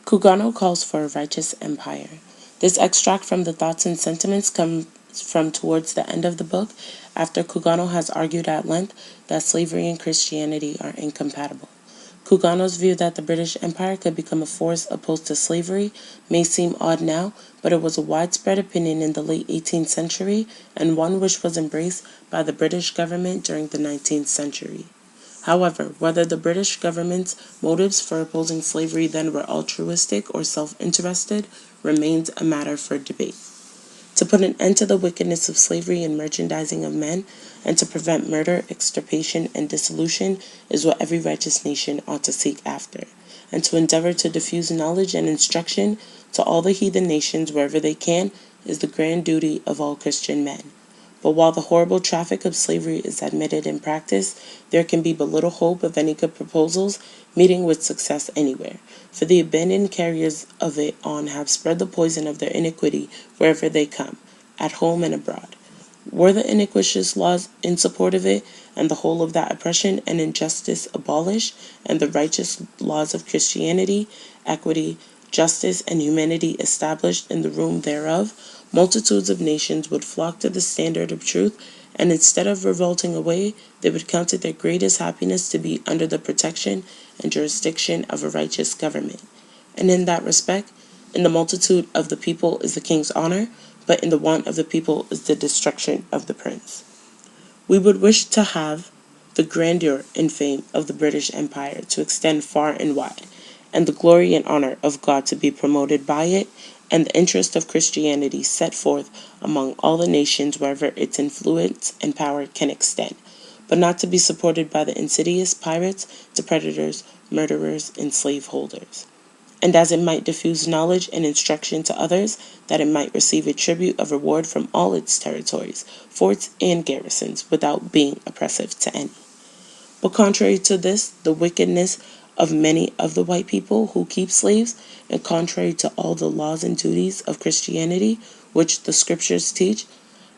Cugoano calls for a righteous empire. This extract from the thoughts and sentiments comes from towards the end of the book, after Cugoano has argued at length that slavery and Christianity are incompatible. Cugoano's view that the British Empire could become a force opposed to slavery may seem odd now, but it was a widespread opinion in the late 18th century and one which was embraced by the British government during the 19th century. However, whether the British government's motives for opposing slavery then were altruistic or self-interested remains a matter for debate. To put an end to the wickedness of slavery and merchandising of men, and to prevent murder, extirpation, and dissolution is what every righteous nation ought to seek after, and to endeavor to diffuse knowledge and instruction to all the heathen nations wherever they can is the grand duty of all Christian men. But while the horrible traffic of slavery is admitted in practice, there can be but little hope of any good proposals meeting with success anywhere, for the abandoned carriers of it on have spread the poison of their iniquity wherever they come, at home and abroad. Were the iniquitous laws in support of it, and the whole of that oppression and injustice abolished, and the righteous laws of Christianity, equity, justice, and humanity established in the room thereof, multitudes of nations would flock to the standard of truth, and instead of revolting away, they would count it their greatest happiness to be under the protection and jurisdiction of a righteous government. And in that respect, in the multitude of the people is the king's honor, but in the want of the people is the destruction of the prince. We would wish to have the grandeur and fame of the British Empire to extend far and wide, and the glory and honor of God to be promoted by it, and the interest of Christianity set forth among all the nations wherever its influence and power can extend, but not to be supported by the insidious pirates, depredators, murderers, and slaveholders. And as it might diffuse knowledge and instruction to others, that it might receive a tribute of reward from all its territories, forts, and garrisons, without being oppressive to any. But contrary to this, the wickedness of many of the white people who keep slaves, and contrary to all the laws and duties of Christianity, which the scriptures teach,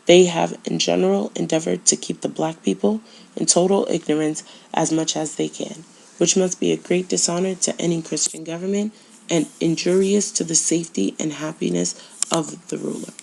they have in general endeavored to keep the black people in total ignorance as much as they can, which must be a great dishonor to any Christian government and injurious to the safety and happiness of the ruler.